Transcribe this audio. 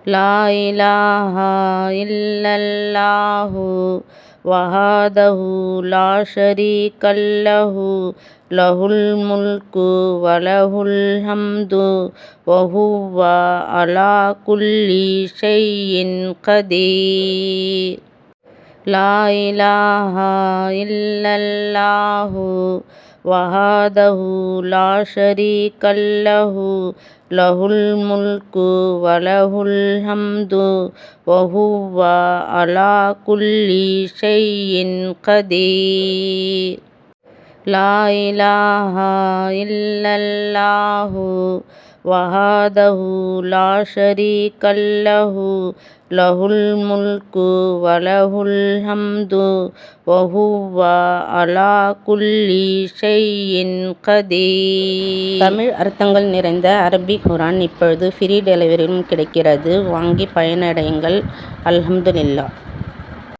லா இலாஹா இல்லல்லாஹு வஹதஹு லா ஷரீகல்லஹு லஹுல் முல்கு வலஹுல் ஹம்து வஹுவ அலா குல்லி ஷைஇன் கதீர். லா இலாஹா இல்லல்லாஹு வஹதஹு லா ஷரீகல்லஹு லஹுல் முல்கு வலஹுல் ஹம்து வஹுவ அலா குல்லி ஷைஇன் கதீர். லா இலாஹா இல்லல்லாஹு வஹதஹு லா ஷரீகல்லஹு லஹுல் முல்கு வலஹுல் ஹம்து வஹுவ அலா குல்லி ஷைஇன் கதீர். தமிழ் அர்த்தங்கள் நிறைந்த அரபிக் குர்ஆன் இப்பொழுது ஃப்ரீ டெலிவரியிலும் கிடைக்கிறது. வாங்கி பயனடையுங்கள். அல்ஹம்துலில்லாஹ்.